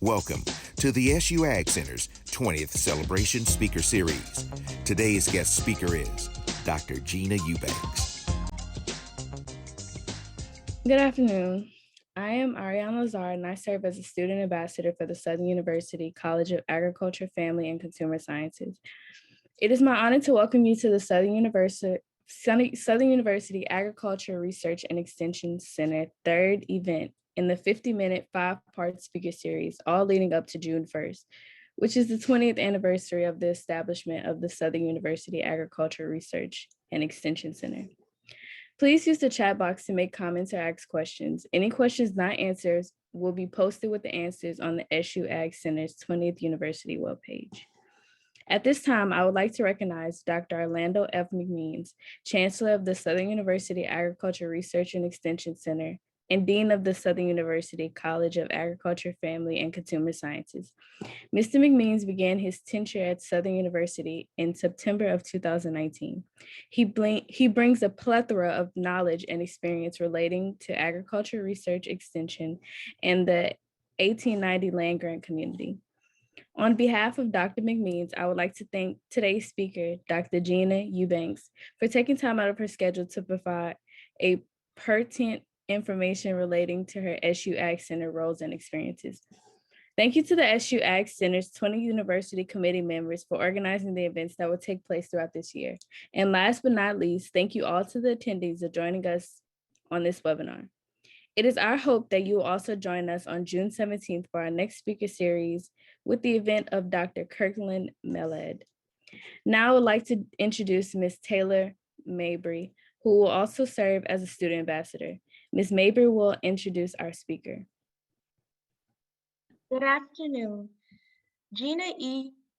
Welcome to the SU AgCenter's 20th Celebration Speaker Series. Today's guest speaker is Dr. Gina Eubanks. Good afternoon. I am Ariane Lazar, and I serve as a student ambassador for the Southern University College of Agriculture, Family, and Consumer Sciences. It is my honor to welcome you to the Southern University Agriculture Research and Extension Center third event in the 50-minute, 5-part speaker series, all leading up to June 1st, which is the 20th anniversary of the establishment of the Southern University Agriculture Research and Extension Center. Please use the chat box to make comments or ask questions. Any questions not answered will be posted with the answers on the SU AgCenter's 20th University webpage. At this time, I would like to recognize Dr. Orlando F. McMeans, Chancellor of the Southern University Agriculture Research and Extension Center and Dean of the Southern University College of Agriculture, Family, and Consumer Sciences. Mr. McMeans began his tenure at Southern University in September of 2019. He brings a plethora of knowledge and experience relating to agriculture research extension and the 1890 land grant community. On behalf of Dr. McMeans, I would like to thank today's speaker, Dr. Gina Eubanks, for taking time out of her schedule to provide a pertinent information relating to her SU AgCenter roles and experiences. Thank you to the SU AgCenter's 20 University Committee members for organizing the events that will take place throughout this year. And last but not least, thank you all to the attendees for joining us on this webinar. It is our hope that you will also join us on June 17th for our next speaker series with the event of Dr. Kirkland Meled. Now I would like to introduce Ms. Taylor Mabry, who will also serve as a student ambassador. Ms. Mabry will introduce our speaker. Good afternoon. Gina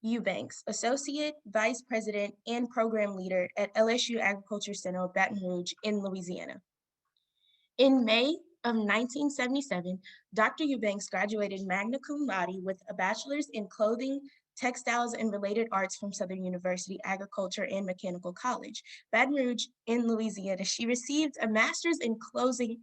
Eubanks, Associate Vice President and Program Leader at LSU Agricultural Center, Baton Rouge in Louisiana. In May of 1977, Dr. Eubanks graduated magna cum laude with a bachelor's in clothing, textiles, and related arts from Southern University Agriculture and Mechanical College, Baton Rouge in Louisiana. She received a master's in clothing,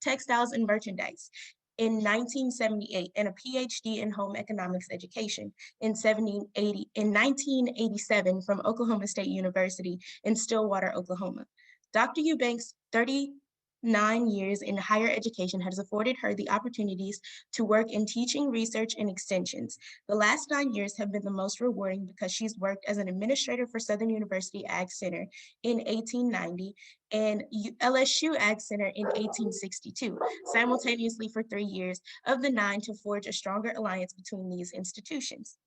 textiles, and merchandise in 1978 and a PhD in home economics education in 1987 from Oklahoma State University in Stillwater, Oklahoma. Dr. Eubanks' 39 years in higher education has afforded her the opportunities to work in teaching, research, and extensions. The last 9 years have been the most rewarding because she's worked as an administrator for Southern University AgCenter in 1890 and LSU AgCenter in 1862, simultaneously for 3 years of the 9 to forge a stronger alliance between these institutions.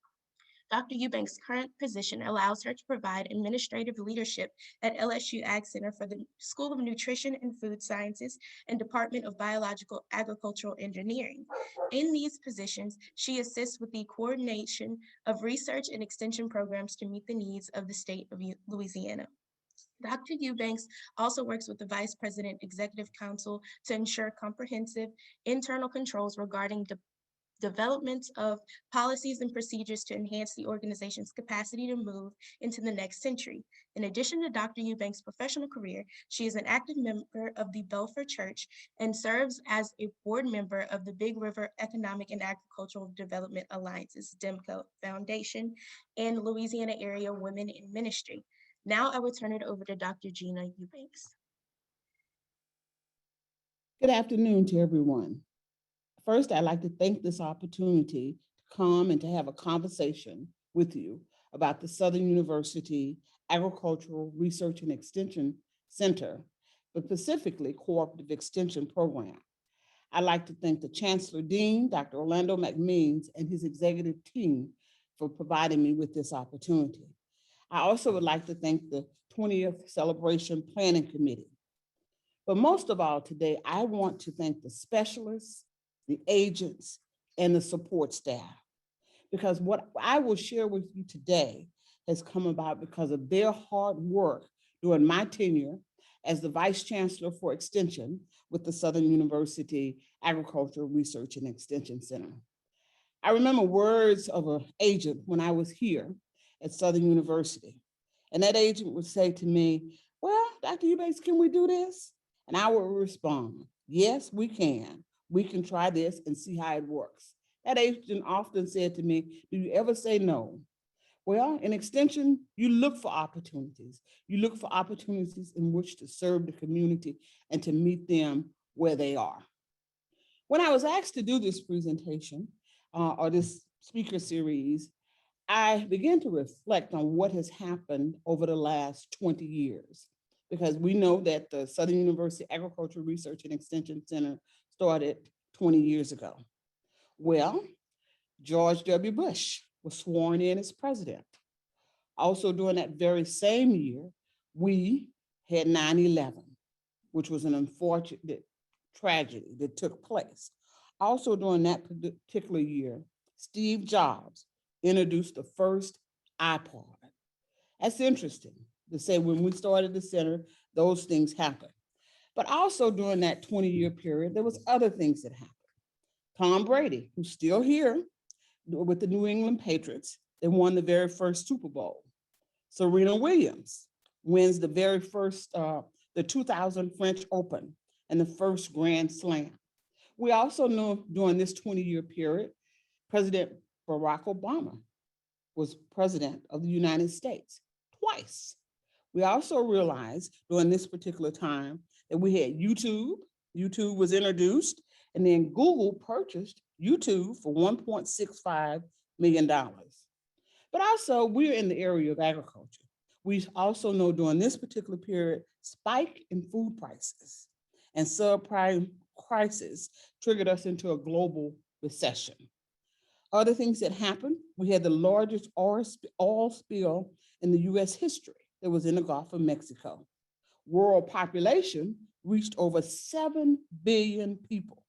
Dr. Eubanks' current position allows her to provide administrative leadership at LSU AgCenter for the School of Nutrition and Food Sciences and Department of Biological Agricultural Engineering. In these positions, she assists with the coordination of research and extension programs to meet the needs of the state of Louisiana. Dr. Eubanks also works with the Vice President Executive Council to ensure comprehensive internal controls regarding development of policies and procedures to enhance the organization's capacity to move into the next century. In addition to Dr. Eubanks' professional career, she is an active member of the Belfer Church and serves as a board member of the Big River Economic and Agricultural Development Alliance's DEMCO Foundation and Louisiana Area Women in Ministry. Now I will turn it over to Dr. Gina Eubanks. Good afternoon to everyone. First, I'd like to thank this opportunity to come and to have a conversation with you about the Southern University Agricultural Research and Extension Center, but specifically Cooperative Extension Program. I'd like to thank the Chancellor Dean, Dr. Orlando McMeans, and his executive team for providing me with this opportunity. I also would like to thank the 20th Celebration Planning Committee. But most of all today, I want to thank the specialists, the agents, and the support staff. Because what I will share with you today has come about because of their hard work during my tenure as the Vice Chancellor for Extension with the Southern University Agricultural Research and Extension Center. I remember words of an agent when I was here at Southern University. And that agent would say to me, well, Dr. Eubanks, can we do this? And I would respond, yes, we can. We can try this and see how it works. That agent often said to me, "Do you ever say no?" Well, in extension, you look for opportunities. You look for opportunities in which to serve the community and to meet them where they are. When I was asked to do this presentation or this speaker series, I began to reflect on what has happened over the last 20 years, because we know that the Southern University Agricultural Research and Extension Center started 20 years ago. Well, George W. Bush was sworn in as president. Also during that very same year, we had 9/11, which was an unfortunate tragedy that took place. Also during that particular year, Steve Jobs introduced the first iPod. That's interesting to say when we started the center, those things happened. But also during that 20-year period, there was other things that happened. Tom Brady, who's still here with the New England Patriots, they won the very first Super Bowl. Serena Williams wins the very first, the 2000 French Open and the first Grand Slam. We also know during this 20-year period, President Barack Obama was president of the United States twice. We also realized during this particular time that we had YouTube. YouTube was introduced, and then Google purchased YouTube for $1.65 million. But also, we're in the area of agriculture. We also know during this particular period, spike in food prices and subprime crisis triggered us into a global recession. Other things that happened, we had the largest oil spill in the US history that was in the Gulf of Mexico. World population reached over 7 billion people.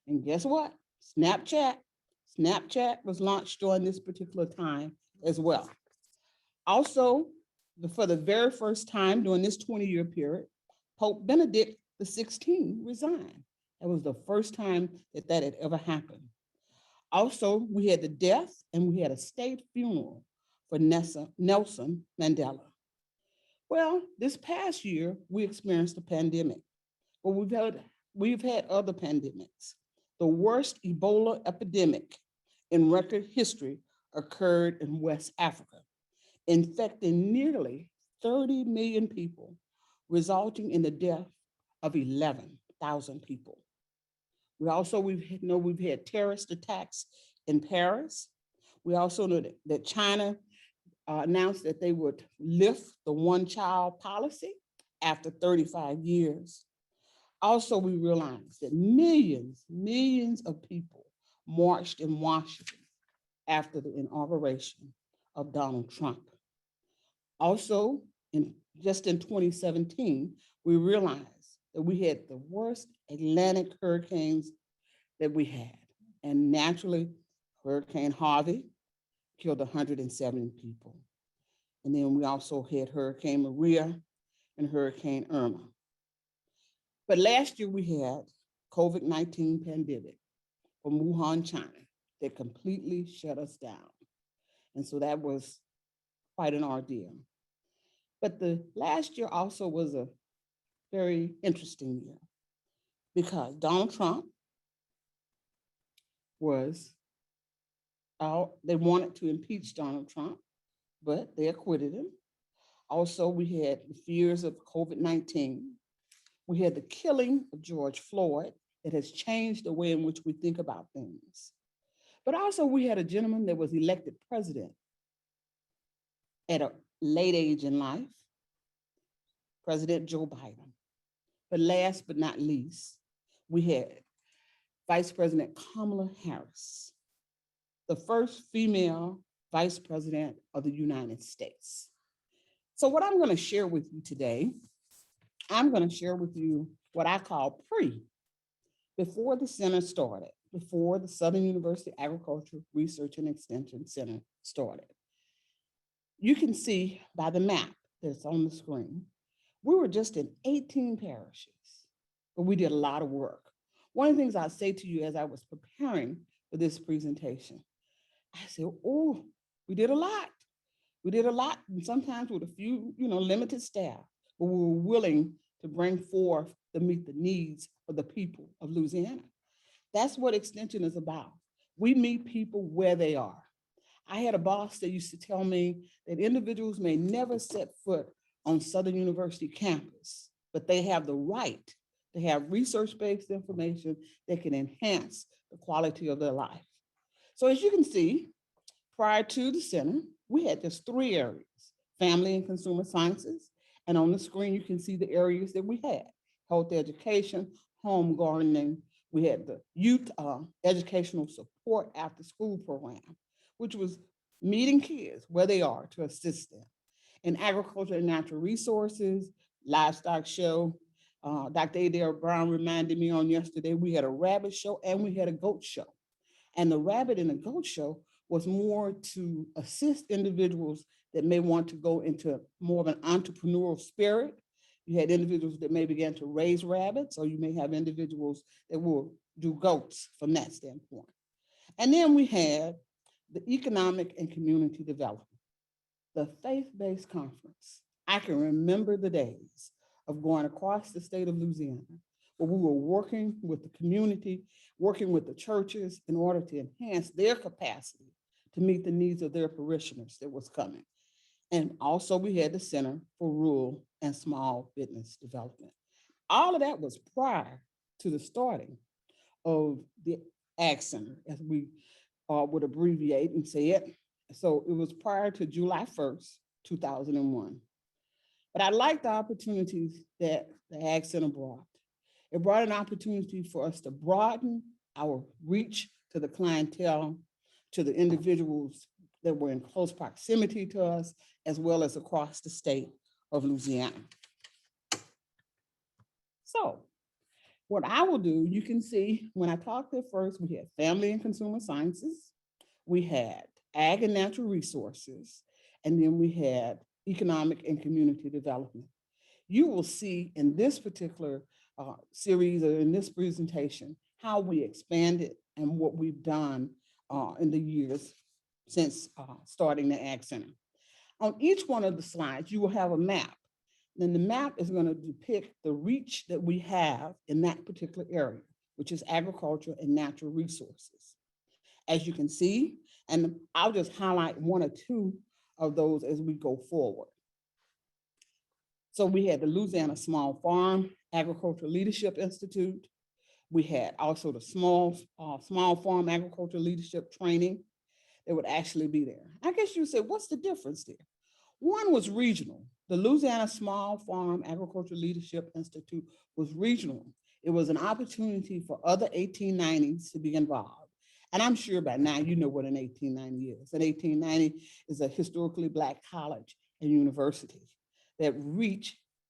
And guess what? Snapchat was launched during this particular time as well. Also, for the very first time during this 20-year period, Pope Benedict XVI resigned. That was the first time that that had ever happened. Also, we had the death and we had a state funeral for Nelson Mandela. Well, this past year, we experienced a pandemic, but we've had other pandemics. The worst Ebola epidemic in record history occurred in West Africa, infecting nearly 30 million people, resulting in the death of 11,000 people. We also we've had terrorist attacks in Paris. We also know that China announced that they would lift the one-child policy after 35 years. Also, we realized that millions of people marched in Washington after the inauguration of Donald Trump. Also, just in 2017, we realized that we had the worst Atlantic hurricanes that we had. And naturally, Hurricane Harvey killed 170 people. And then we also had Hurricane Maria and Hurricane Irma. But last year we had COVID-19 pandemic from Wuhan, China, that completely shut us down. And so that was quite an ordeal. But the last year also was a very interesting year because Donald Trump was out. They wanted to impeach Donald Trump, but they acquitted him. Also, we had the fears of COVID-19. We had the killing of George Floyd that has changed the way in which we think about things. But also we had a gentleman that was elected president at a late age in life, President Joe Biden. But last but not least, we had Vice President Kamala Harris, the first female vice president of the United States. So what I'm going to share with you today, I'm going to share with you what I call before the center started, before the Southern University Agricultural Research and Extension Center started. You can see by the map that's on the screen, we were just in 18 parishes, but we did a lot of work. One of the things I'll say to you as I was preparing for this presentation, I said, oh, we did a lot. We did a lot, and sometimes with a few, limited staff, but we were willing to bring forth to meet the needs of the people of Louisiana. That's what extension is about. We meet people where they are. I had a boss that used to tell me that individuals may never set foot on Southern University campus, but they have the right to have research-based information that can enhance the quality of their life. So as you can see, prior to the center, we had just 3 areas: family and consumer sciences. And on the screen, you can see the areas that we had: health education, home gardening. We had the youth educational support after school program, which was meeting kids where they are to assist them. In agriculture and natural resources, livestock show. Dr. Adair Brown reminded me on yesterday, we had a rabbit show and we had a goat show. And the rabbit and the goat show was more to assist individuals that may want to go into more of an entrepreneurial spirit. You had individuals that may begin to raise rabbits, or you may have individuals that will do goats from that standpoint. And then we had the economic and community development, the faith-based conference. I can remember the days of going across the state of Louisiana, where we were working with the community, working with the churches in order to enhance their capacity to meet the needs of their parishioners that was coming. And also we had the Center for Rural and Small Business Development. All of that was prior to the starting of the AgCenter, as we would abbreviate and say it. So it was prior to July 1st, 2001. But I like the opportunities that the AgCenter brought. It brought an opportunity for us to broaden our reach to the clientele, to the individuals that were in close proximity to us, as well as across the state of Louisiana. So what I will do, you can see when I talked at first, we had family and consumer sciences, we had ag and natural resources, and then we had economic and community development. You will see in this particular series or in this presentation how we expanded and what we've done in the years since starting the AgCenter. On each one of the slides, you will have a map. Then the map is going to depict the reach that we have in that particular area, which is agriculture and natural resources. As you can see, and I'll just highlight 1 or 2 of those as we go forward. So we had the Louisiana Small Farm Agricultural Leadership Institute. We had also the Small Farm Agricultural Leadership Training that would actually be there. I guess you would say, what's the difference there? One was regional. The Louisiana Small Farm Agricultural Leadership Institute was regional. It was an opportunity for other 1890s to be involved. And I'm sure by now you know what an 1890 is. An 1890 is a historically Black college and university that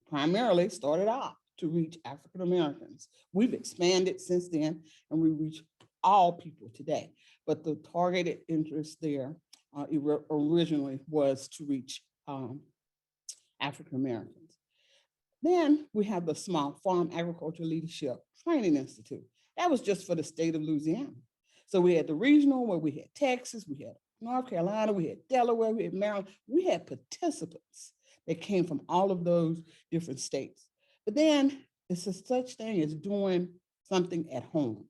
primarily started off to reach African Americans. We've expanded since then, and we reach all people today. But the targeted interest there originally was to reach African Americans. Then we have the Small Farm Agricultural Leadership Training Institute. That was just for the state of Louisiana. So we had the regional, where we had Texas, we had North Carolina, we had Delaware, we had Maryland. We had participants that came from all of those different states. But then it's a such thing as doing something at home.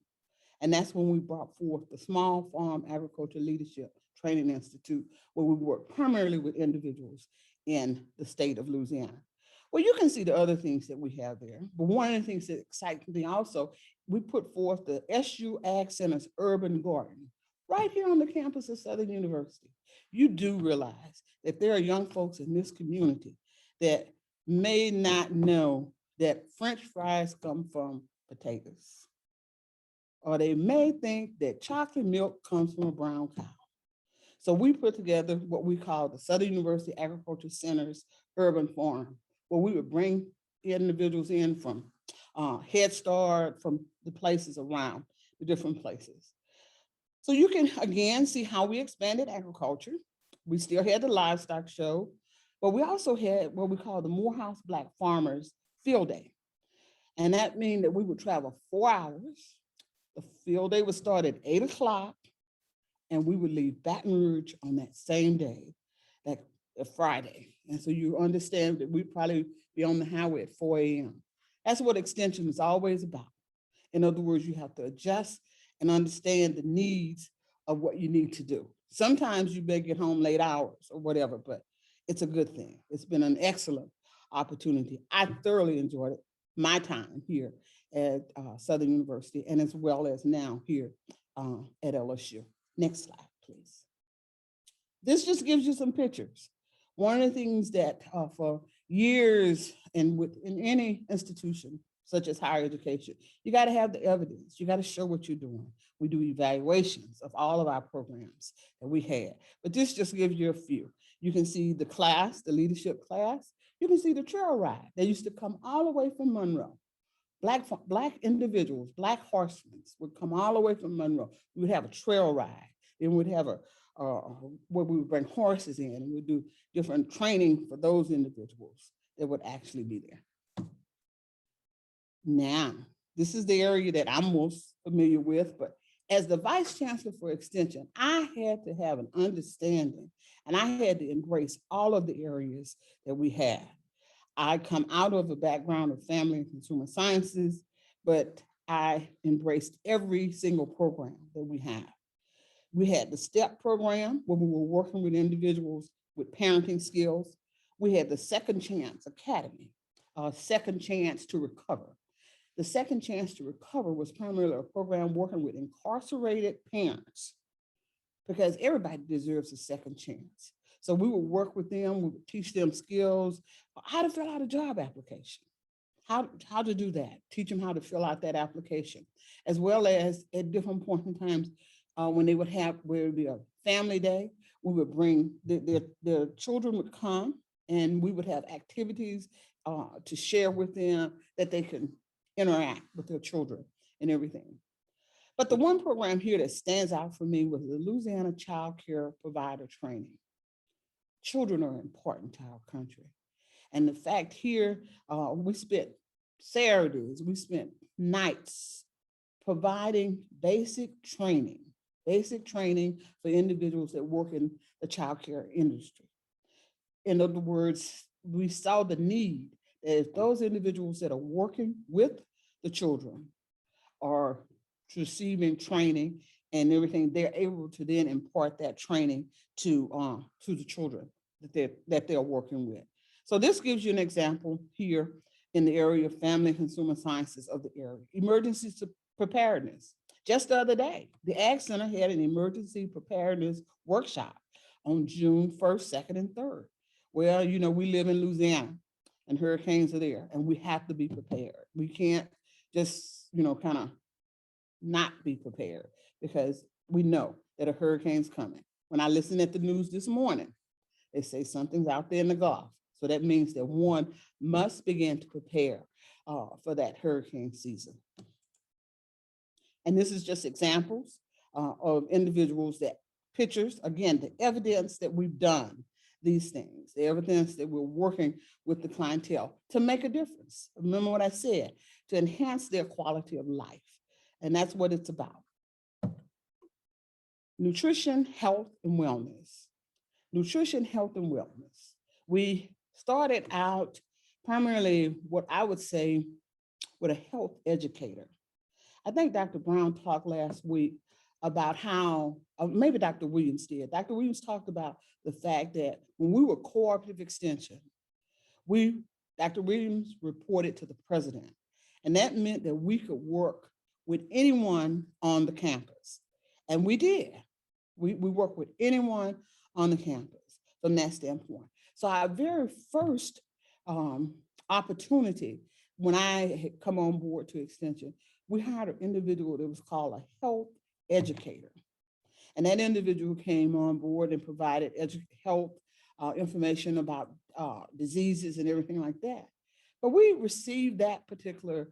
And that's when we brought forth the Small Farm Agriculture Leadership Training Institute, where we work primarily with individuals in the state of Louisiana. Well, you can see the other things that we have there. But one of the things that excites me also, we put forth the LSU AgCenter's Urban Garden right here on the campus of Southern University. You do realize that there are young folks in this community that may not know that French fries come from potatoes. Or they may think that chocolate milk comes from a brown cow. So we put together what we call the Southern University Agricultural Center's Urban Farm, where we would bring individuals in from Head Start, from the places around, the different places. So you can, again, see how we expanded agriculture. We still had the livestock show, but we also had what we call the Morehouse Black Farmers Field Day. And that means that we would travel 4 hours. The field day would start at 8 o'clock, and we would leave Baton Rouge on that same day, that Friday. And so you understand that we'd probably be on the highway at 4 a.m. That's what extension is always about. In other words, you have to adjust and understand the needs of what you need to do. Sometimes you may get home late hours or whatever, but it's a good thing. It's been an excellent opportunity. I thoroughly enjoyed it, my time here at Southern University, and as well as now here at LSU. Next slide, please. This just gives you some pictures. One of the things that for years and within any institution, such as higher education, you got to have the evidence. You got to show what you're doing. We do evaluations of all of our programs that we had, but this just gives you a few. You can see the class, the leadership class. You can see the trail ride. They used to come all the way from Monroe. Black individuals, Black horsemen would come all the way from Monroe. We would have a trail ride. Then we'd have where we would bring horses in and we'd do different training for those individuals that would actually be there. Now, this is the area that I'm most familiar with, but as the Vice Chancellor for Extension, I had to have an understanding and I had to embrace all of the areas that we had. I come out of a background of family and consumer sciences, but I embraced every single program that we have. We had the STEP program where we were working with individuals with parenting skills. We had the Second Chance Academy, Second Chance to Recover. The Second Chance to Recover was primarily a program working with incarcerated parents because everybody deserves a second chance. So we would work with them, we would teach them skills, how to fill out a job application, how to do that, teach them how to fill out that application, as well as at different points in times when they would have, where it would be a family day, we would bring, their children would come and we would have activities to share with them that they can interact with their children and everything. But the one program here that stands out for me was the Louisiana Child Care Provider Training. Children are important to our country. And the fact here, we spent Saturdays, we spent nights providing basic training for individuals that work in the child care industry. In other words, we saw the need that if those individuals that are working with the children are receiving training and everything, they're able to then impart that training to the children that they're working with. So this gives you an example here in the area of family and consumer sciences of the area. Emergency preparedness. Just the other day, the AgCenter had an emergency preparedness workshop on June 1st, 2nd, and 3rd. Well, you know, we live in Louisiana and hurricanes are there and we have to be prepared. We can't just, you know, kind of not be prepared because we know that a hurricane's coming. When I listened at the news this morning, they say something's out there in the Gulf. So that means that one must begin to prepare for that hurricane season. And this is just examples of individuals that pictures, again, the evidence that we've done these things, the evidence that we're working with the clientele to make a difference. Remember what I said, to enhance their quality of life. And that's what it's about. Nutrition, health, and wellness. Nutrition, health, and wellness. We started out primarily what I would say with a health educator. I think Dr. Brown talked last week about how, maybe Dr. Williams did. Dr. Williams talked about the fact that when we were cooperative extension, Dr. Williams reported to the president. And that meant that we could work with anyone on the campus. And we did. We worked with anyone on the campus from that standpoint. So our very first opportunity when I had come on board to Extension, we hired an individual that was called a health educator. And that individual came on board and provided health information about diseases and everything like that. But we received that particular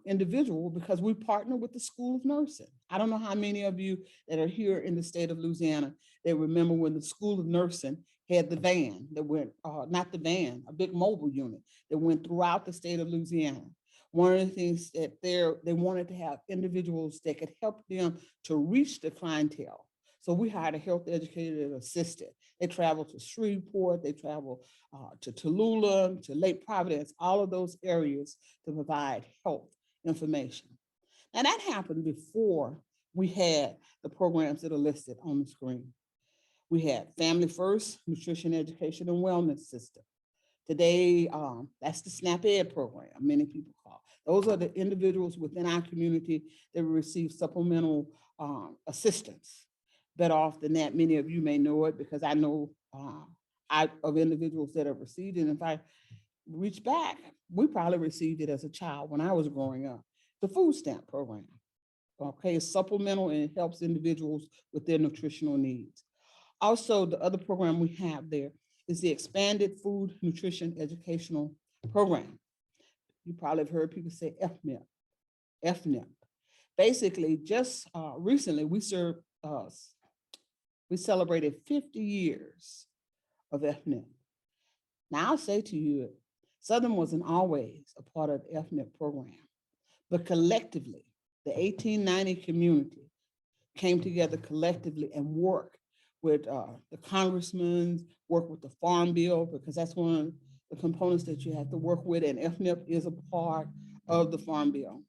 individual because we partner with the School of Nursing. I don't know how many of you that are here in the state of Louisiana that remember when the School of Nursing had the van that went, not the van, a big mobile unit that went throughout the state of Louisiana. One of the things that they wanted to have individuals that could help them to reach the clientele. So we hired a health educator that assisted. They traveled to Shreveport, they traveled to Tallulah, to Lake Providence, all of those areas to provide health information. Now that happened before we had the programs that are listed on the screen. We had Family First Nutrition Education and Wellness System. Today, that's the SNAP Ed program, many people call. Those are the individuals within our community that receive supplemental assistance. Better off than that, many of you may know it because I know of individuals that have received it. If I reach back, we probably received it as a child when I was growing up. The food stamp program, okay, is supplemental and it helps individuals with their nutritional needs. Also, the other program we have there is the Expanded Food Nutrition Educational Program. You probably have heard people say FNIP, FNIP. Basically, just recently we celebrated 50 years of FNIP. Now I'll say to you, Southern wasn't always a part of the FNIP program, but collectively, the 1890 community came together collectively and worked with the congressmen, work with the Farm Bill, because that's one of the components that you have to work with, and FNIP is a part of the Farm Bill.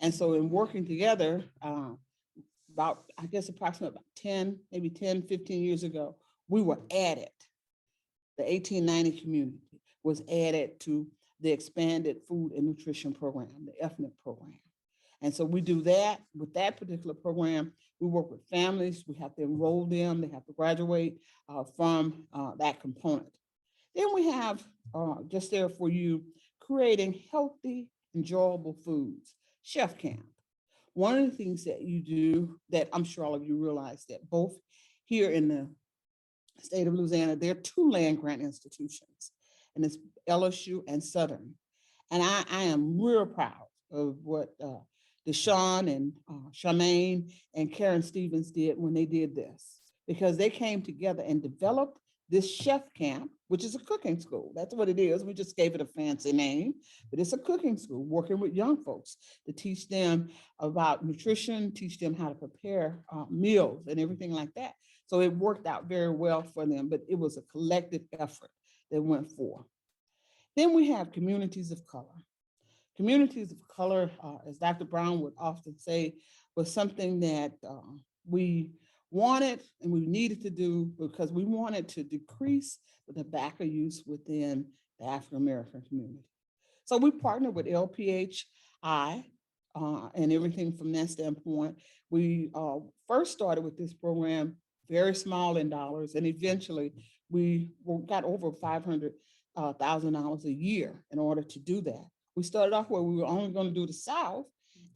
And so in working together, about, I guess, approximately about 10, maybe 10, 15 years ago, we were added. The 1890 community was added to the Expanded Food and Nutrition Program, the FNIP program. And so we do that. With that particular program, we work with families. We have to enroll them. They have to graduate from that component. Then we have, just there for you, creating healthy, enjoyable foods, Chef Camp. One of the things that you do that I'm sure all of you realize that both here in the state of Louisiana, there are 2 land grant institutions, and it's LSU and Southern. And I am real proud of what Deshaun and Charmaine and Karen Stevens did when they did this, because they came together and developed this chef camp, which is a cooking school. That's what it is. We just gave it a fancy name, but it's a cooking school working with young folks to teach them about nutrition, teach them how to prepare meals and everything like that. So it worked out very well for them, but it was a collective effort that went forth. Then we have communities of color. Communities of color, as Dr. Brown would often say, was something that we wanted and we needed to do because we wanted to decrease the tobacco use within the African-American community. So we partnered with LPHI and everything from that standpoint. We first started with this program very small in dollars, and eventually we got over $500,000 a year in order to do that. We started off where we were only going to do the South,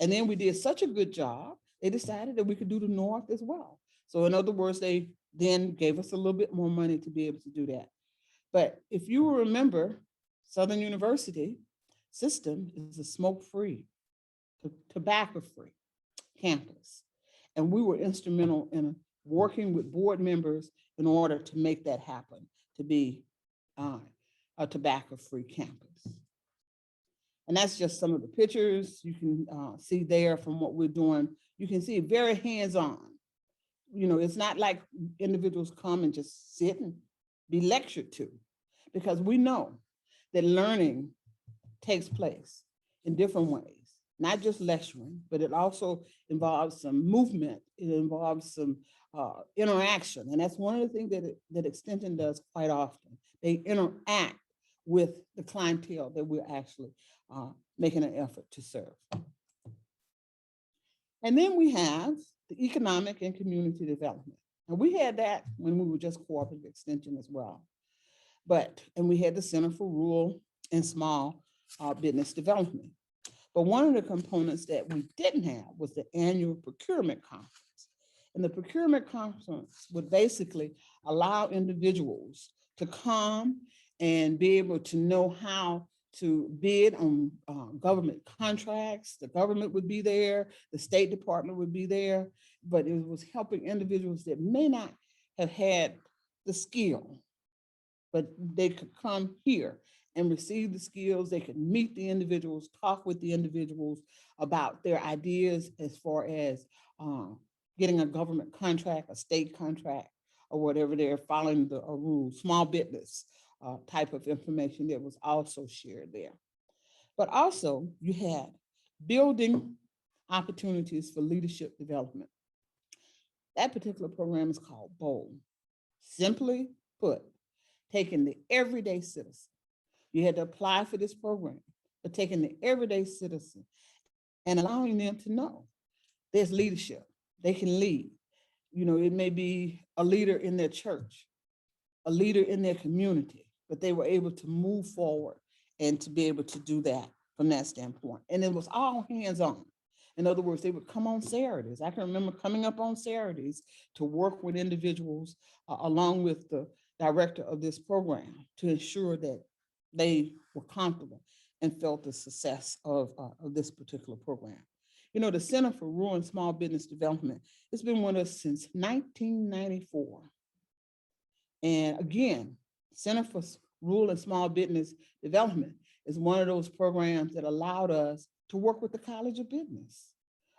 and then we did such a good job, they decided that we could do the North as well. So in other words, they then gave us a little bit more money to be able to do that. But if you remember, Southern University system is a smoke-free, tobacco-free campus. And we were instrumental in working with board members in order to make that happen, to be a tobacco-free campus. And that's just some of the pictures you can see there from what we're doing. You can see very hands-on. You know, it's not like individuals come and just sit and be lectured to, because we know that learning takes place in different ways, not just lecturing, but it also involves some movement. It involves some interaction. And that's one of the things that Extension does quite often. They interact with the clientele that we're actually making an effort to serve. And then we have the economic and community development. And we had that when we were just cooperative extension as well. And we had the Center for Rural and Small Business Development. But one of the components that we didn't have was the annual procurement conference. And the procurement conference would basically allow individuals to come and be able to know how to bid on government contracts. The government would be there, the State Department would be there, but it was helping individuals that may not have had the skill, but they could come here and receive the skills. They could meet the individuals, talk with the individuals about their ideas as far as getting a government contract, a state contract, or whatever they're following the rules, small business type of information that was also shared there. But also you had building opportunities for leadership development. That particular program is called BOLD. Simply put, taking the everyday citizen. You had to apply for this program, but taking the everyday citizen and allowing them to know there's leadership. They can lead. You know, it may be a leader in their church, a leader in their community, but they were able to move forward and to be able to do that from that standpoint. And it was all hands-on. In other words, they would come on Saturdays. I can remember coming up on Saturdays to work with individuals along with the director of this program to ensure that they were comfortable and felt the success of this particular program. You know, the Center for Rural and Small Business Development has been with us since 1994. And again, Center for Rural and Small Business Development is one of those programs that allowed us to work with the College of Business.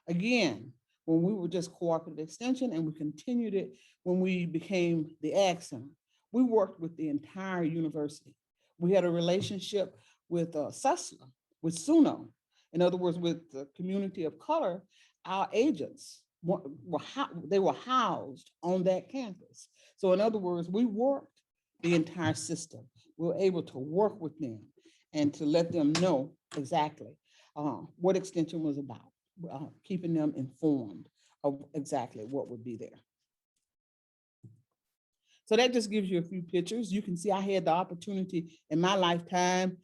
Again, when we were just cooperative extension, and we continued it when we became the AgCenter, we worked with the entire university. We had a relationship with SUSLA, with SUNO. In other words, with the community of color, our agents they were housed on that campus. So in other words, we worked the entire system. We were able to work with them and to let them know exactly what extension was about, keeping them informed of exactly what would be there. So that just gives you a few pictures. You can see I had the opportunity in my lifetime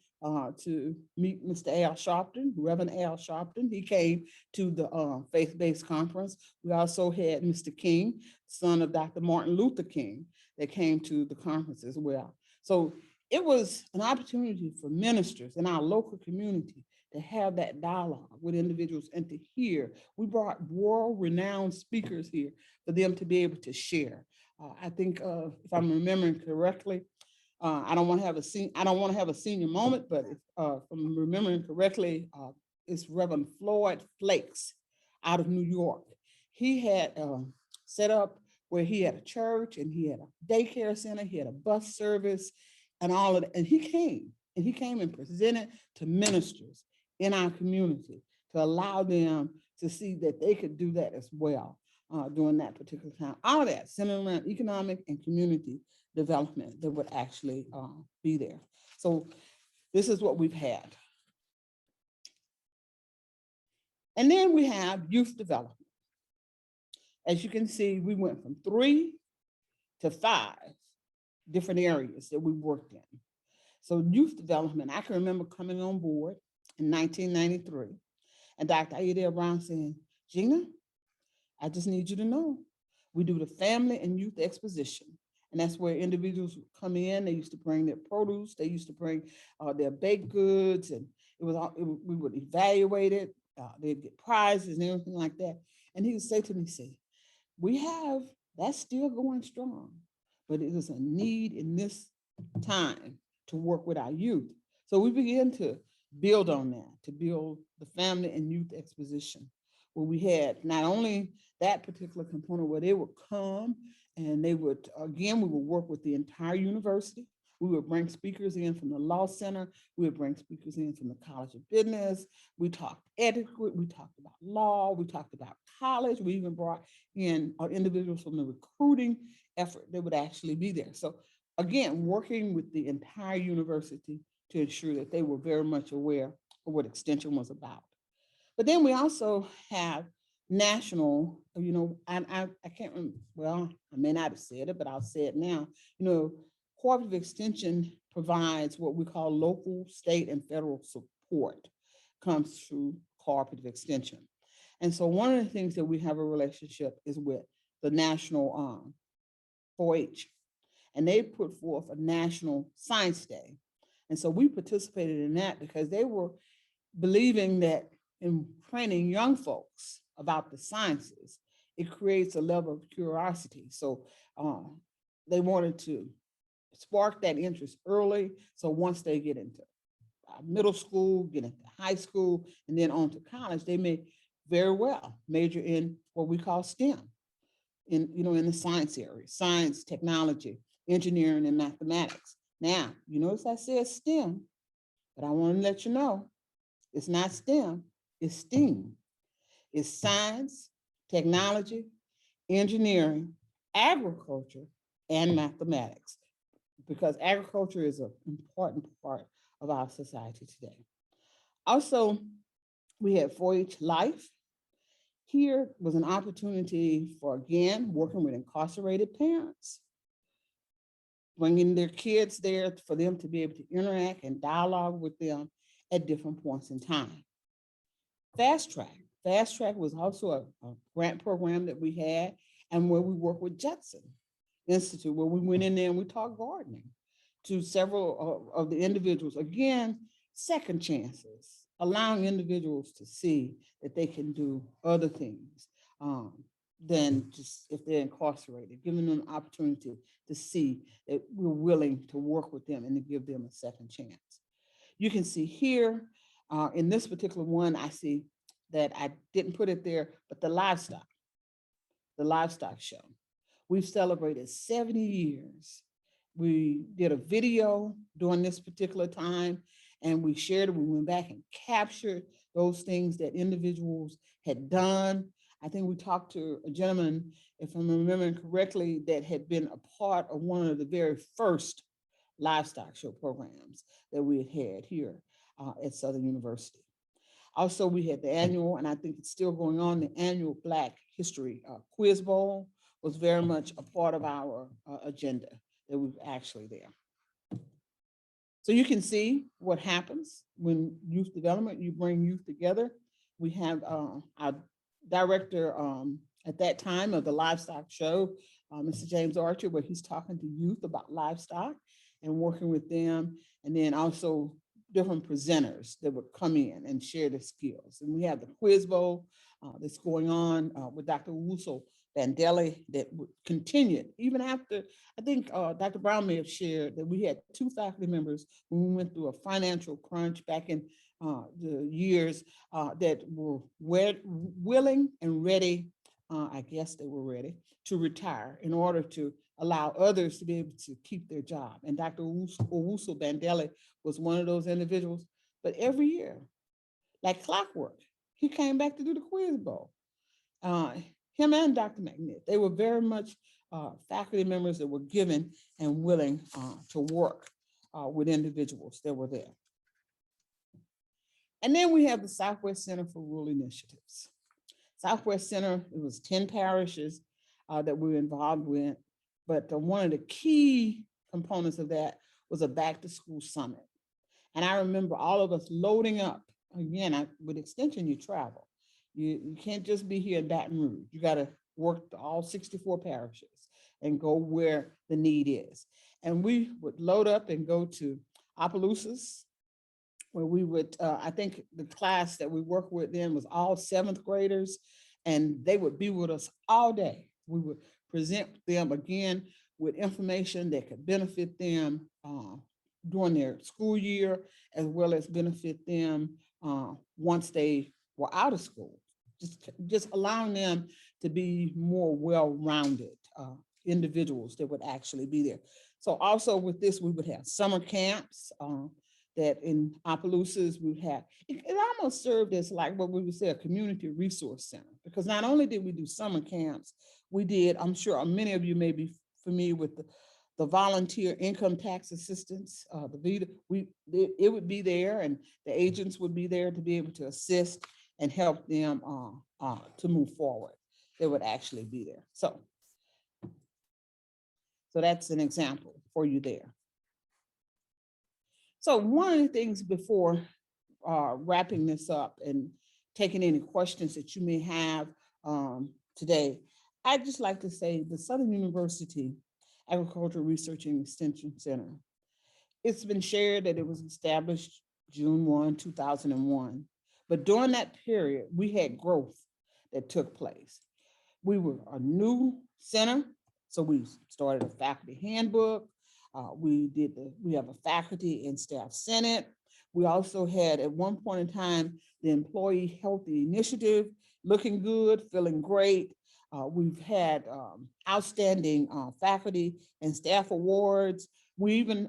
to meet Mr. Al Sharpton, Reverend Al Sharpton. He came to the faith-based conference. We also had Mr. King, son of Dr. Martin Luther King, that came to the conference as well. So it was an opportunity for ministers in our local community to have that dialogue with individuals and to hear. We brought world-renowned speakers here for them to be able to share. I think if I'm remembering correctly, I don't want to have a senior moment, but if I'm remembering correctly, it's Reverend Floyd Flakes out of New York. He had set up where he had a church and he had a daycare center, he had a bus service and all of that. And he came and presented to ministers in our community to allow them to see that they could do that as well during that particular time. All of that centered around economic and community development that would actually be there. So this is what we've had. And then we have youth development. As you can see, we went from 3 to 5 different areas that we worked in. So youth development, I can remember coming on board in 1993 and Dr. Adele Brown saying, Gina, I just need you to know, we do the family and youth exposition. And that's where individuals would come in. They used to bring their produce. They used to bring their baked goods, and we would evaluate it. They'd get prizes and everything like that. And he would say to me, that's still going strong, but it is a need in this time to work with our youth. So we began to build on that, to build the family and youth exposition, where we had not only that particular component where they would come and they would, again, we would work with the entire university. We would bring speakers in from the Law Center. We would bring speakers in from the College of Business. We talked etiquette. We talked about law. We talked about college. We even brought in individuals from the recruiting effort that would actually be there. So again, working with the entire university to ensure that they were very much aware of what extension was about. But then we also have national, I can't remember, well, I may not have said it, but I'll say it now. Cooperative extension provides what we call local, state, and federal support comes through cooperative extension. And so one of the things that we have a relationship is with the National 4-H, and they put forth a National Science Day. And so we participated in that because they were believing that in training young folks about the sciences, it creates a level of curiosity. So they wanted to spark that interest early. So once they get into middle school, get into high school, and then on to college, they may very well major in what we call STEM, in the science area, science, technology, engineering, and mathematics. Now, you notice I said STEM, but I want to let you know, it's not STEM, it's STEAM. It's science, technology, engineering, agriculture, and mathematics, because agriculture is an important part of our society today. Also, we had 4-H Life. Here was an opportunity for, again, working with incarcerated parents, bringing their kids there for them to be able to interact and dialogue with them at different points in time. Fast Track. Fast Track was also a grant program that we had, and where we worked with Judson Institute, where we went in there and we taught gardening to several of the individuals. Again, second chances, allowing individuals to see that they can do other things than just if they're incarcerated, giving them an opportunity to see that we're willing to work with them and to give them a second chance. You can see here in this particular one, I see that I didn't put it there, but the livestock show. We've celebrated 70 years. We did a video during this particular time, and we shared it. We went back and captured those things that individuals had done. I think we talked to a gentleman, if I'm remembering correctly, that had been a part of one of the very first livestock show programs that we had here at Southern University. Also, we had the annual, and I think it's still going on, the annual Black History Quiz Bowl was very much a part of our agenda that was actually there. So you can see what happens when youth development, you bring youth together. We have our director at that time of the livestock show, Mr. James Archer, where he's talking to youth about livestock and working with them. And then also different presenters that would come in and share their skills. And we have the quiz bowl that's going on with Dr. Wuso Bandeli that would continue even after, I think Dr. Brown may have shared that we had 2 faculty members when we went through a financial crunch back in the years that were willing and ready, I guess they were ready to retire in order to allow others to be able to keep their job. And Dr. Wuso Bandeli was one of those individuals, but every year, like clockwork, he came back to do the quiz bowl. Him and Dr. McNitt, they were very much faculty members that were given and willing to work with individuals that were there. And then we have the Southwest Center for Rural Initiatives. Southwest Center, it was 10 parishes that we were involved with, but one of the key components of that was a back to school summit. And I remember all of us loading up, again, with Extension, you travel. You can't just be here in Baton Rouge. You got to work to all 64 parishes and go where the need is. And we would load up and go to Opelousas, where we would, I think the class that we worked with then was all 7th graders, and they would be with us all day. We would present them again with information that could benefit them during their school year, as well as benefit them once they were out of school. Just allowing them to be more well-rounded individuals that would actually be there. So also with this, we would have summer camps that in Opelousas we would have. It almost served as like what we would say a community resource center, because not only did we do summer camps, we did, I'm sure many of you may be familiar with the volunteer income tax assistance, the VITA, it would be there, and the agents would be there to be able to assist and help them to move forward. They would actually be there. So that's an example for you there. So one of the things before wrapping this up and taking any questions that you may have today, I'd just like to say the Southern University Agricultural Research and Extension Center, it's been shared that it was established June 1, 2001. But during that period, we had growth that took place. We were a new center, so we started a faculty handbook. We have a faculty and staff senate. We also had at one point in time, the Employee Healthy Initiative, looking good, feeling great. We've had outstanding faculty and staff awards. We even,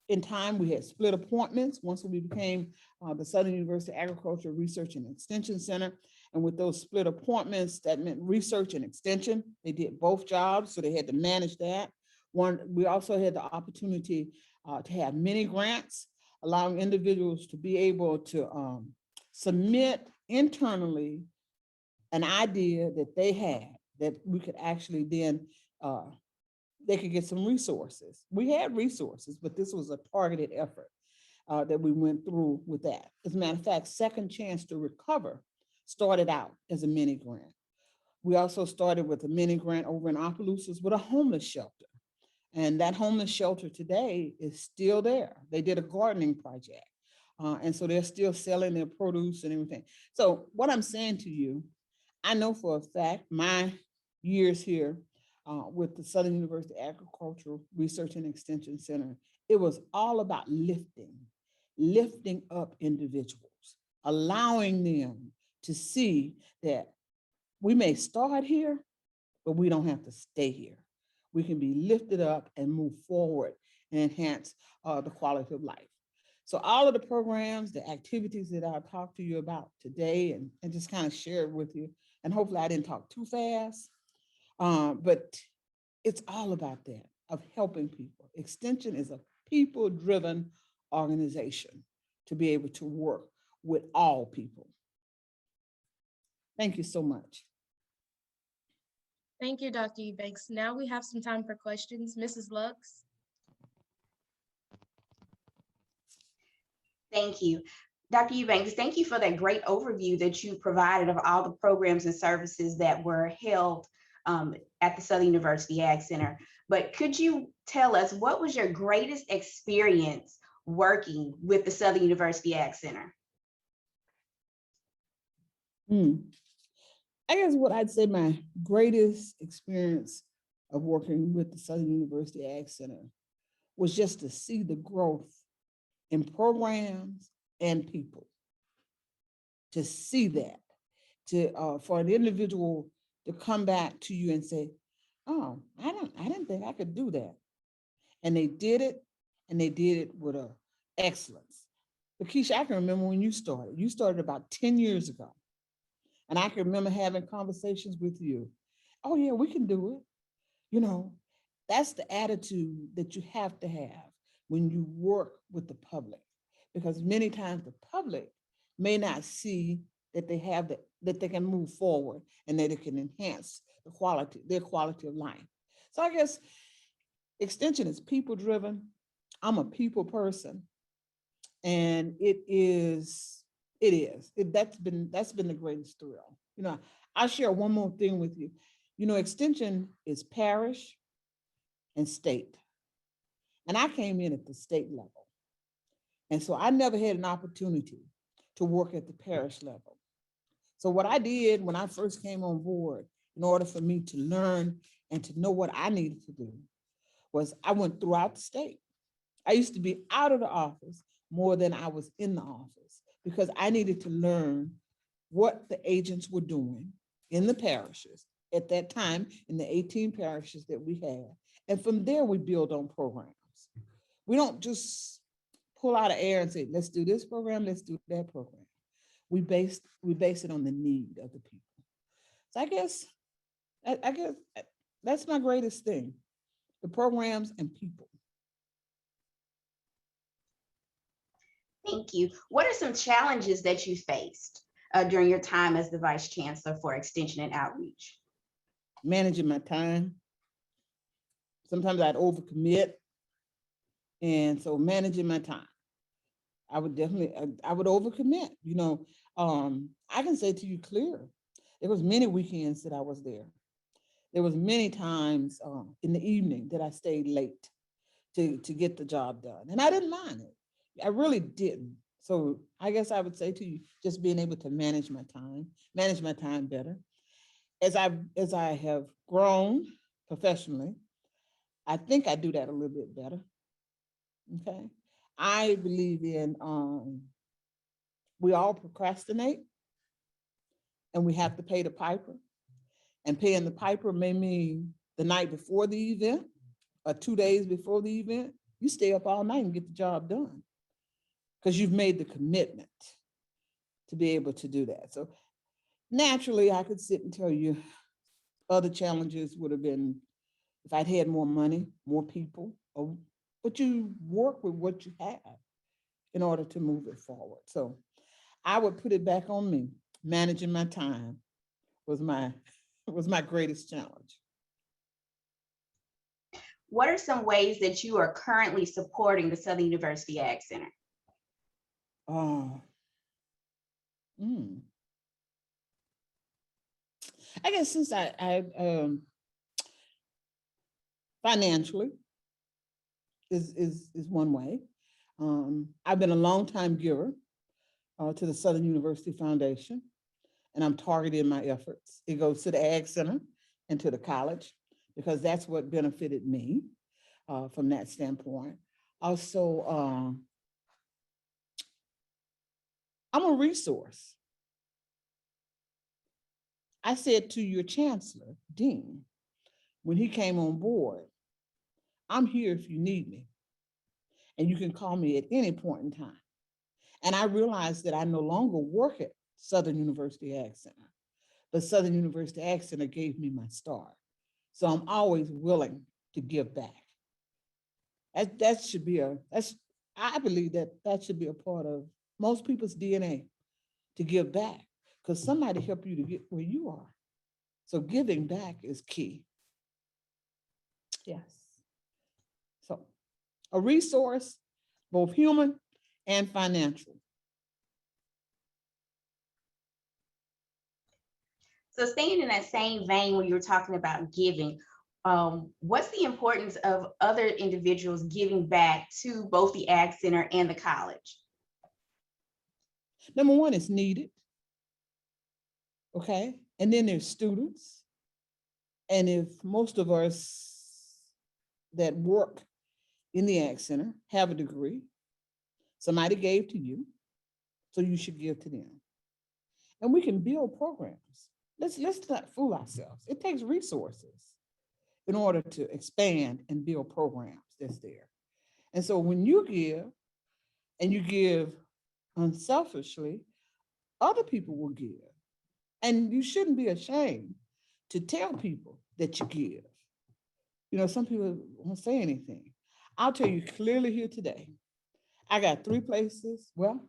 in time, we had split appointments once we became the Southern University Agricultural Research and Extension Center. And with those split appointments, that meant research and extension. They did both jobs, so they had to manage that. We also had the opportunity to have mini grants, allowing individuals to be able to submit internally an idea that they had that we could actually then, they could get some resources. We had resources, but this was a targeted effort that we went through with that. As a matter of fact, Second Chance to Recover started out as a mini grant. We also started with a mini grant over in Opelousas with a homeless shelter. And that homeless shelter today is still there. They did a gardening project. And so they're still selling their produce and everything. So what I'm saying to you, I know for a fact, my years here with the Southern University Agricultural Research and Extension Center, it was all about lifting up individuals, allowing them to see that we may start here, but we don't have to stay here. We can be lifted up and move forward and enhance the quality of life. So all of the programs, the activities that I'll talk to you about today and just kind of share it with you, and hopefully I didn't talk too fast, but it's all about that, of helping people. Extension is a people-driven organization to be able to work with all people. Thank you so much. Thank you, Dr. Eubanks. Now we have some time for questions. Mrs. Lux. Thank you. Dr. Eubanks, thank you for that great overview that you provided of all the programs and services that were held at the Southern University Ag Center. But could you tell us, what was your greatest experience working with the Southern University Ag Center? I guess what I'd say my greatest experience of working with the Southern University Ag Center was just to see the growth in programs and people. To see that, for an individual to come back to you and say, "Oh, I didn't think I could do that," and they did it, and they did it with excellence. But Keisha, I can remember when you started. You started about 10 years ago. And I can remember having conversations with you. "Oh yeah, we can do it." You know, that's the attitude that you have to have when you work with the public, because many times the public may not see that they have that they can move forward and that it can enhance their quality of life. So I guess extension is people driven. I'm a people person, and that's been the greatest thrill. You know, I'll share one more thing with you. You know, extension is parish and state. And I came in at the state level. And so I never had an opportunity to work at the parish level. So what I did when I first came on board, in order for me to learn and to know what I needed to do, was I went throughout the state. I used to be out of the office more than I was in the office, because I needed to learn what the agents were doing in the parishes at that time, in the 18 parishes that we had. And from there, we build on programs. We don't just pull out of air and say, "Let's do this program, let's do that program." We base it on the need of the people. So I guess that's my greatest thing, the programs and people. Thank you. What are some challenges that you faced during your time as the Vice Chancellor for Extension and Outreach? Managing my time. Sometimes I'd overcommit. And so managing my time. I would overcommit. You know, I can say to you clear, there was many weekends that I was there. There was many times in the evening that I stayed late to get the job done. And I didn't mind it. I really didn't. So I guess I would say to you, just being able to manage my time better. As I have grown professionally, I think I do that a little bit better. Okay. I believe in we all procrastinate, and we have to pay the piper. And paying the piper may mean the night before the event or 2 days before the event, you stay up all night and get the job done, because you've made the commitment to be able to do that. So Naturally, I could sit and tell you other challenges would have been if I'd had more money, more people, but you work with what you have in order to move it forward. So I would put it back on me. Managing my time was my greatest challenge. What are some ways that you are currently supporting the Southern University Ag Center? Oh, I guess since I financially is one way. I've been a long time giver to the Southern University Foundation, and I'm targeting my efforts. It goes to the Ag Center and to the college because that's what benefited me from that standpoint. Also, I'm a resource. I said to your chancellor, Dean, when he came on board, I'm here if you need me, and you can call me at any point in time. And I realized that I no longer work at Southern University Ag Center, but Southern University Ag Center gave me my start. So I'm always willing to give back. That should be I believe that should be a part of most people's DNA, to give back, because somebody helped you to get where you are. So giving back is key. Yes. So a resource, both human and financial. So staying in that same vein when you were talking about giving, what's the importance of other individuals giving back to both the Ag Center and the college? Number one, it's needed. Okay. And then there's students. And if most of us that work in the Ag Center have a degree, somebody gave to you, so you should give to them. And we can build programs. Let's not fool ourselves. It takes resources in order to expand and build programs that's there. And so when you give, and you give unselfishly, other people will give. And you shouldn't be ashamed to tell people that you give. You know, some people won't say anything. I'll tell you clearly here today, I got 3 places. Well,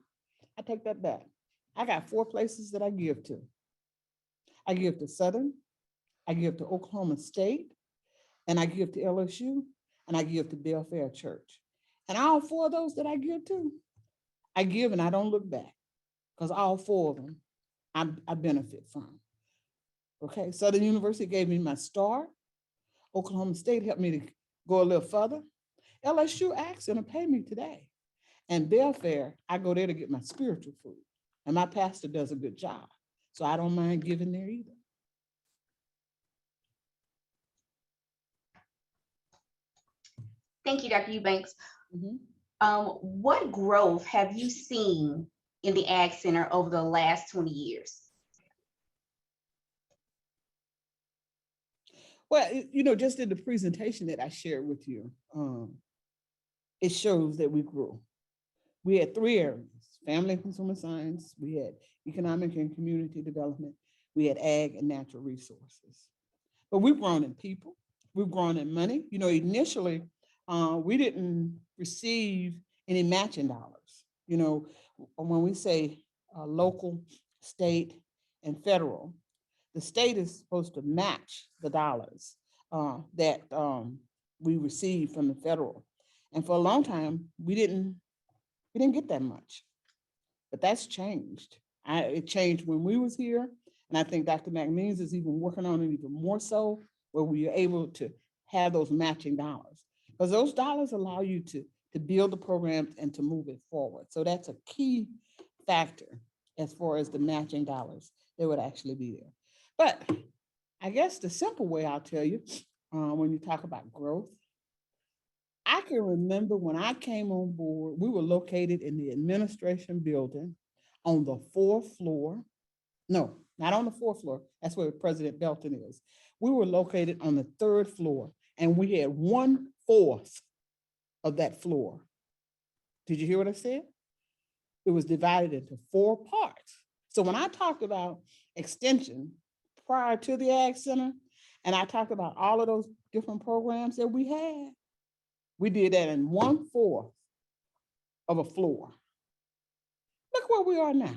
I take that back. I got 4 places that I give to. I give to Southern, I give to Oklahoma State, and I give to LSU, and I give to Belfair Church. And all 4 of those that I give and I don't look back, because all 4 of them I benefit from. Okay, Southern University gave me my start. Oklahoma State helped me to go a little further. LSU AgCenter paid me today. And Belfair, I go there to get my spiritual food. And my pastor does a good job. So I don't mind giving there either. Thank you, Dr. Eubanks. Mm-hmm. What growth have you seen in the Ag Center over the last 20 years? Well, you know, just in the presentation that I shared with you, it shows that we grew. We had 3 areas: family and consumer science, we had economic and community development, we had ag and natural resources. But we've grown in people, we've grown in money. You know, initially, we didn't receive any matching dollars. You know, when we say local, state, and federal, the state is supposed to match the dollars that we receive from the federal. And for a long time, we didn't get that much. But that's changed. It changed when we was here. And I think Dr. McMeans is even working on it even more so, where we are able to have those matching dollars. Because those dollars allow you to build the programs and to move it forward. So that's a key factor as far as the matching dollars that would actually be there. But I guess the simple way I'll tell you, when you talk about growth, I can remember when I came on board, we were located in the administration building on the 4th floor. No, not on the 4th floor. That's where President Belton is. We were located on the 3rd floor, and we had 1/4 of that floor. Did you hear what I said? It was divided into 4 parts. So when I talked about extension prior to the Ag Center, and I talked about all of those different programs that we had, we did that in 1/4 of a floor. Look where we are now.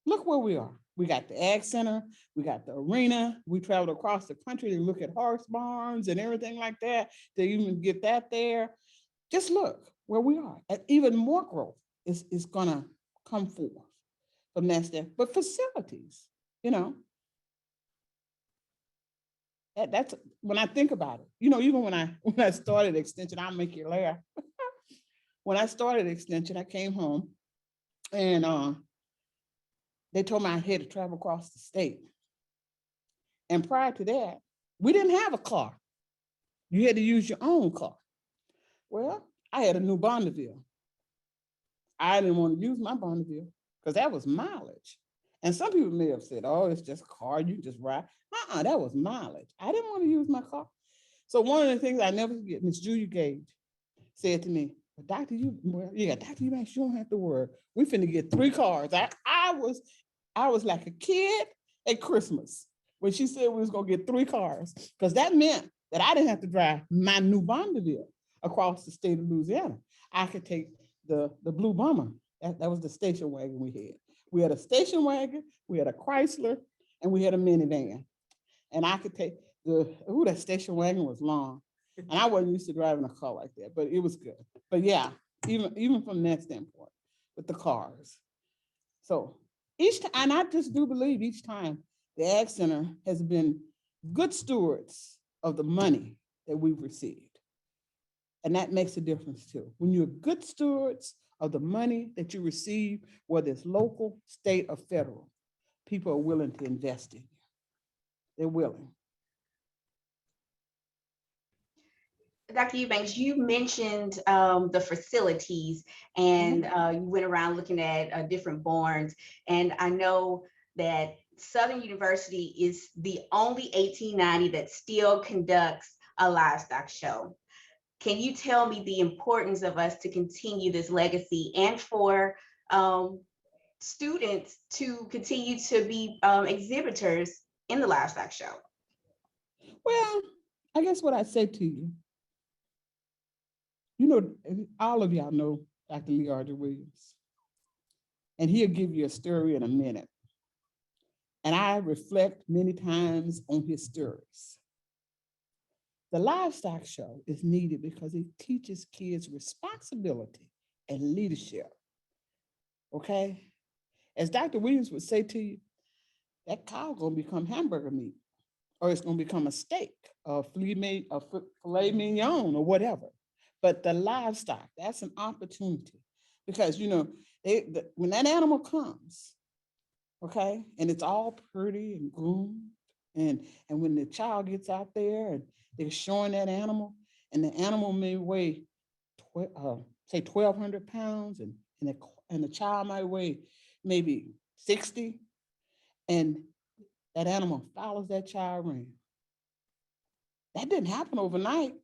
Look where we are. We got the Ag Center, we got the arena, we traveled across the country to look at horse barns and everything like that to even get that there. Just look where we are. And even more growth is gonna come forth from that stuff. But facilities, you know, that's when I think about it. You know, even when I started Extension, I'll make you laugh. When I started Extension, I came home and they told me I had to travel across the state. And prior to that, we didn't have a car. You had to use your own car. Well, I had a new Bonneville. I didn't want to use my Bonneville because that was mileage. And some people may have said, oh, it's just a car, you just ride. That was mileage. I didn't want to use my car. So one of the things I never forget, Miss Julia Gage said to me, Dr. Dr. Eubanks, you don't have to worry. We finna get 3 cars. I was like a kid at Christmas when she said we was gonna get 3 cars, because that meant that I didn't have to drive my new Bonneville across the state of Louisiana. I could take the blue Bomber. That was the station wagon we had. We had a station wagon, we had a Chrysler, and we had a minivan. And I could take that station wagon was long. And I wasn't used to driving a car like that, but it was good. But yeah, even from that standpoint, with the cars. So each time, and I just do believe each time the Ag Center has been good stewards of the money that we've received. And that makes a difference too. When you're good stewards of the money that you receive, whether it's local, state, or federal, people are willing to invest in you. They're willing. Dr. Eubanks, you mentioned the facilities, and you went around looking at different barns. And I know that Southern University is the only 1890 that still conducts a livestock show. Can you tell me the importance of us to continue this legacy and for students to continue to be exhibitors in the livestock show? Well, I guess what I say to you, you know, all of y'all know Dr. Lee Arthur Williams, and he'll give you a story in a minute. And I reflect many times on his stories. The livestock show is needed because it teaches kids responsibility and leadership. Okay? As Dr. Williams would say to you, that cow gonna become hamburger meat, or it's gonna become a steak, or filet mignon, or whatever. But the livestock, that's an opportunity, because you know, when that animal comes, okay, and it's all pretty and groomed, and when the child gets out there and they're showing that animal, and the animal may weigh, say 1,200 pounds, and the child might weigh maybe 60, and that animal follows that child around. That didn't happen overnight.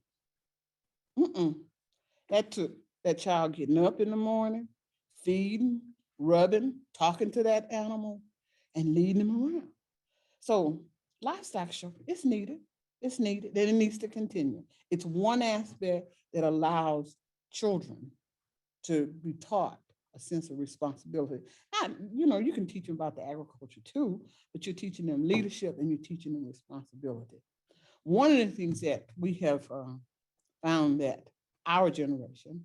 That took that child getting up in the morning, feeding, rubbing, talking to that animal, and leading him around. So livestock show, it's needed. It's needed, and it needs to continue. It's one aspect that allows children to be taught a sense of responsibility. And, you know, you can teach them about the agriculture too, but you're teaching them leadership and you're teaching them responsibility. One of the things that we have found that our generation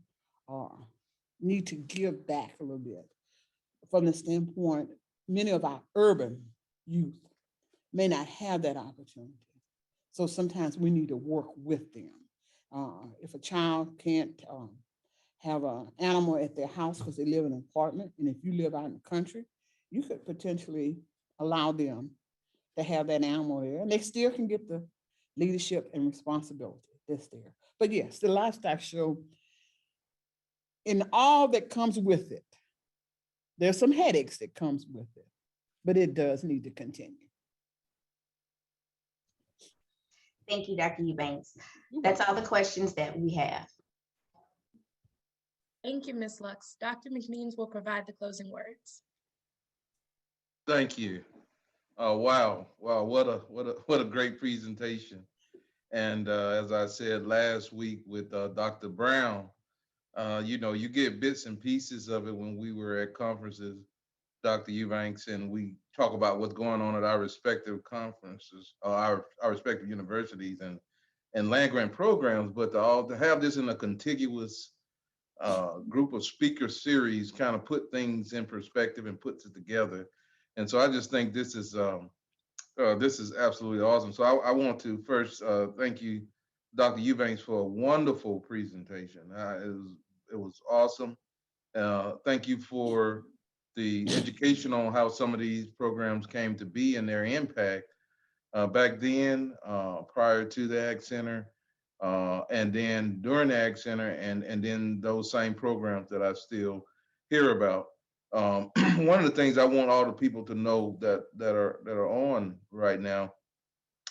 need to give back a little bit from the standpoint, many of our urban youth may not have that opportunity. So sometimes we need to work with them. If a child can't have an animal at their house because they live in an apartment, and if you live out in the country, you could potentially allow them to have that animal there, and they still can get the leadership and responsibility that's there. But yes, the livestock show, in all that comes with it, there's some headaches that comes with it, but it does need to continue. Thank you, Dr. Eubanks. That's all the questions that we have. Thank you, Ms. Lux. Dr. McMeans will provide the closing words. Thank you. Wow, wow, what a great presentation. And as I said last week with Dr. Brown, you get bits and pieces of it when we were at conferences, Dr. Eubanks, and we talk about what's going on at our respective conferences, our respective universities and land grant programs. But to have this in a contiguous group of speaker series kind of put things in perspective and puts it together. And so I just think this is absolutely awesome. So I want to first thank you, Dr. Eubanks, for a wonderful presentation. It was awesome. Thank you for the education on how some of these programs came to be and their impact back then, prior to the Ag Center, and then during the Ag Center, and then those same programs that I still hear about. One of the things I want all the people to know that are on right now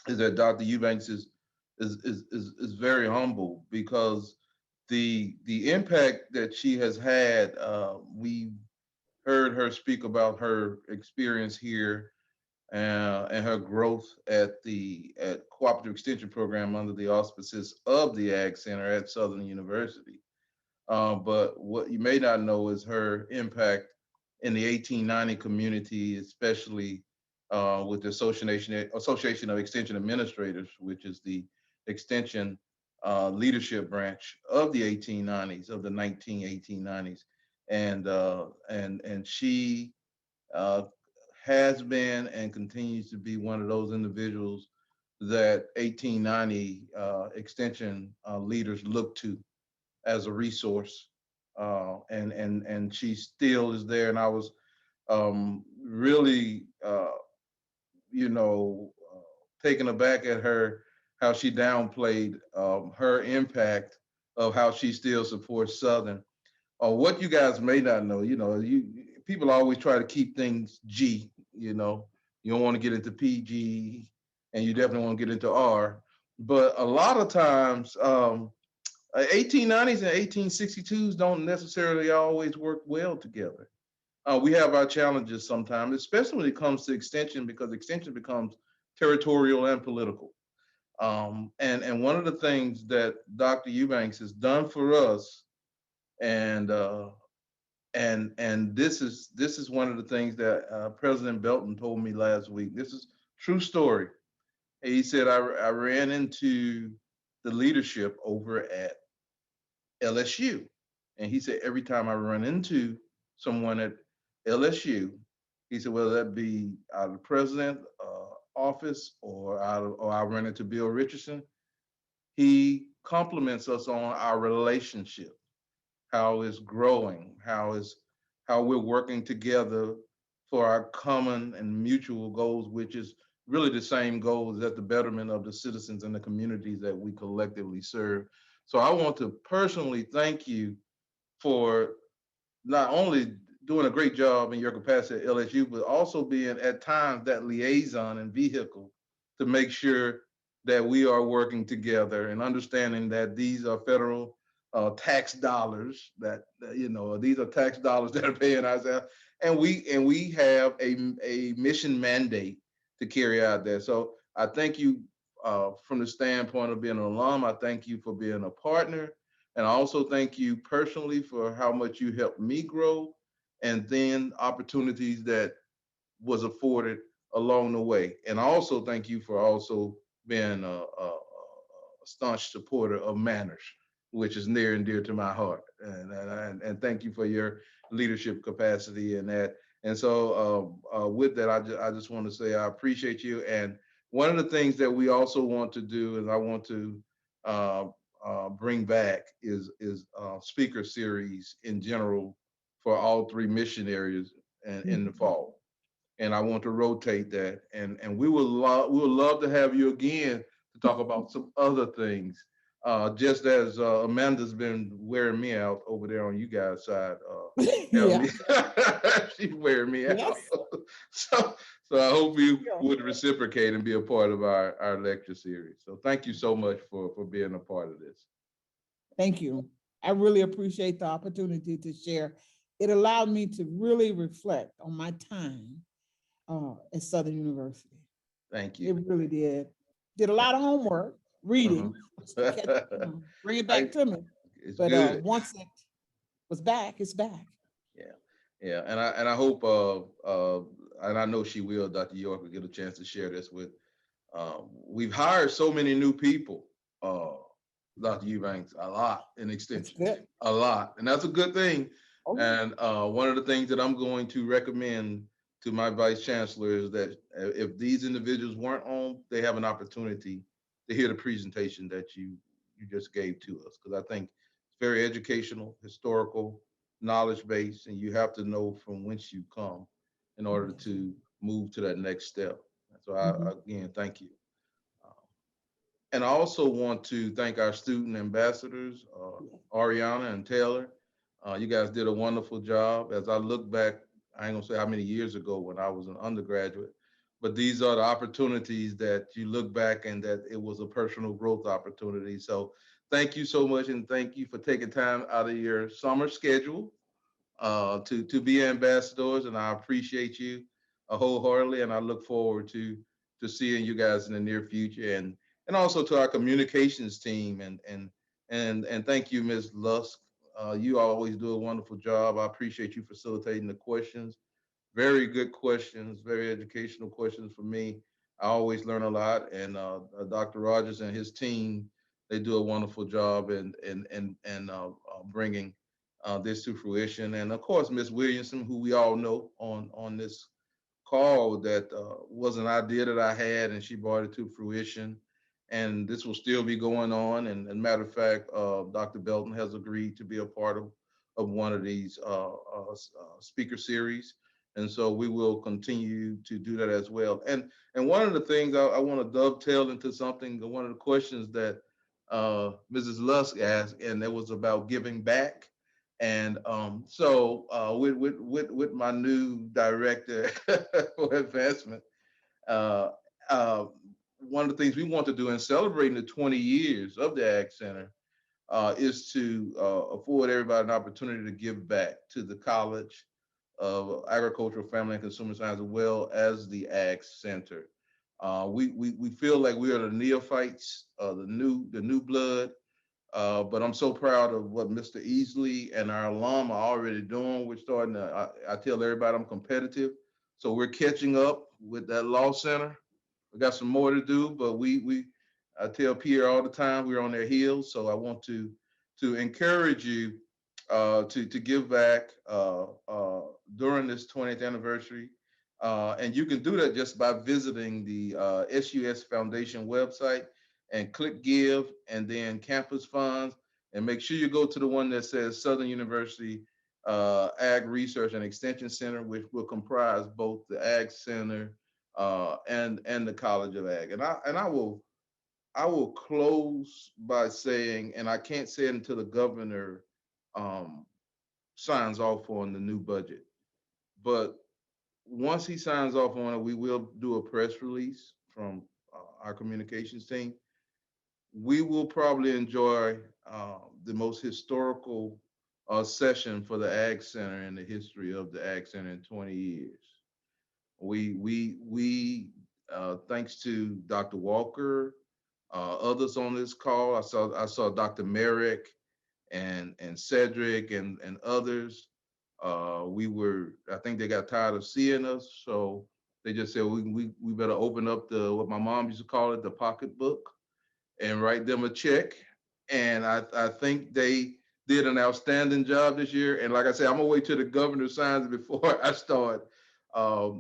is that Dr. Eubanks is very humble, because the impact that she has had. We heard her speak about her experience here and her growth at Cooperative Extension Program under the auspices of the Ag Center at Southern University. But what you may not know is her impact in the 1890 community, especially with the Association of Extension Administrators, which is the extension leadership branch of the 1890s, of the 1890s. And she has been and continues to be one of those individuals that 1890 extension leaders look to as a resource, and she still is there. And I was really, taken aback at her, how she downplayed her impact of how she still supports Southern. What you guys may not know, people always try to keep things G. You don't want to get into PG, and you definitely want to get into R. But a lot of times, 1890s and 1862s don't necessarily always work well together. We have our challenges sometimes, especially when it comes to extension, because extension becomes territorial and political. And one of the things that Dr. Eubanks has done for us, and this is one of the things that President Belton told me last week. This is true story. He said, I ran into the leadership over at LSU. And he said, every time I run into someone at LSU, he said, whether that be out of the president office or I run into Bill Richardson, he compliments us on our relationship, how it's growing, how we're working together for our common and mutual goals, which is really the same goals as the betterment of the citizens and the communities that we collectively serve. So I want to personally thank you for not only doing a great job in your capacity at LSU, but also being at times that liaison and vehicle to make sure that we are working together and understanding that these are federal tax dollars, that these are tax dollars that are paying ourselves, and we have a mission mandate to carry out there. So I thank you from the standpoint of being an alum. I thank you for being a partner, and I also thank you personally for how much you helped me grow, and then opportunities that was afforded along the way. And I also thank you for also being a staunch supporter of Manners, which is near and dear to my heart. And thank you for your leadership capacity in that. And so with that, I just want to say I appreciate you. And one of the things that we also want to do, and I want to bring back, is speaker series in general for all three mission areas in the fall. And I want to rotate that. And we would love to have you again to talk about some other things. Just as Amanda's been wearing me out over there on you guys' side. Yeah. She's wearing me out. Yes. So I hope you would reciprocate and be a part of our lecture series. So thank you so much for being a part of this. Thank you. I really appreciate the opportunity to share. It allowed me to really reflect on my time at Southern University. Thank It you. really did. Did a lot of homework, reading, bring it back to me. It's But good. once it was back, it's back. Yeah, yeah, and I hope and I know she will, Dr. York, will get a chance to share this with. We've hired so many new people, Dr. Eubanks, a lot in It's extension, good. a lot, and that's a good thing. Oh, yeah. And one of the things that I'm going to recommend to my Vice Chancellor is that if these individuals weren't on, they have an opportunity to hear the presentation that you just gave to us, because I think it's very educational, historical, knowledge based, and you have to know from whence you come in order Yes. to move to that next step. So Mhm. again, thank you. Um, And I also want to thank our student ambassadors, Ariana and Taylor. You guys did a wonderful job. As I look back, I ain't gonna say how many years ago when I was an undergraduate, but these are the opportunities that you look back and that it was a personal growth opportunity. So thank you so much, and thank you for taking time out of your summer schedule to be ambassadors, and I appreciate you wholeheartedly, and I look forward to seeing you guys in the near future, and also to our communications team, and thank you, Ms. Lusk. You always do a wonderful job. I appreciate you facilitating the questions. Very good questions, very educational questions for me. I always learn a lot, and Dr. Rogers and his team, they do a wonderful job in bringing this to fruition. And of course, Miss Williamson, who we all know on this call, that was an idea that I had, and she brought it to fruition. And this will still be going on. And matter of fact, Dr. Belton has agreed to be a part of one of these speaker series. And so we will continue to do that as well. And one of the things I want to dovetail into something, one of the questions that Mrs. Lusk asked, and it was about giving back. And so with my new director for advancement, uh, uh, one of the things we want to do in celebrating the 20 years of the Ag Center is to afford everybody an opportunity to give back to the College of Agricultural, Family, and Consumer Science, as well as the Ag Center. We feel like we are the neophytes, the new blood. But I'm so proud of what Mr. Easley and our alum are already doing. We're starting to, I tell everybody I'm competitive. So we're catching up with that law center. We got some more to do, but I tell Pierre all the time, we're on their heels. So I want to encourage you to give back during this 20th anniversary. And you can do that just by visiting the SUS Foundation website and click give, and then campus funds, and make sure you go to the one that says Southern University Ag Research and Extension Center, which will comprise both the Ag Center and the College of Ag. And I will close by saying, and I can't say it until the governor signs off on the new budget, but once he signs off on it, we will do a press release from our communications team. We will probably enjoy the most historical session for the Ag Center in the history of the Ag Center in 20 years. We thanks to Dr. Walker, others on this call. I saw Dr. Merrick and Cedric and others. I think they got tired of seeing us, so they just said we better open up the, what my mom used to call it, the pocketbook, and write them a check. And I think they did an outstanding job this year. And like I said, I'm gonna wait till the governor signs it before I start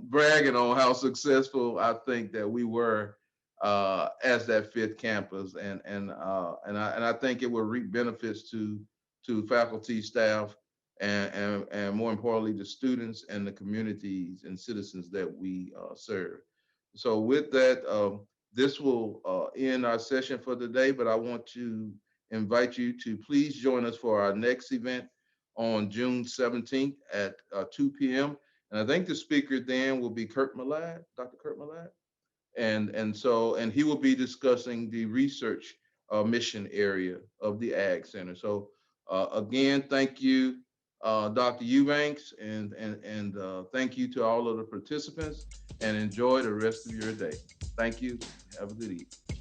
bragging on how successful I think that we were as that fifth campus. And I think it will reap benefits to faculty, staff, and more importantly, the students and the communities and citizens that we serve. So with that, this will end our session for today, but I want to invite you to please join us for our next event on June 17th at 2 p.m. And I think the speaker then will be Kurt Malad, Dr. Kurt Malad. And he will be discussing the research mission area of the Ag Center. So again, thank you. Dr. Eubanks, and thank you to all of the participants, and enjoy the rest of your day. Thank you. Have a good evening.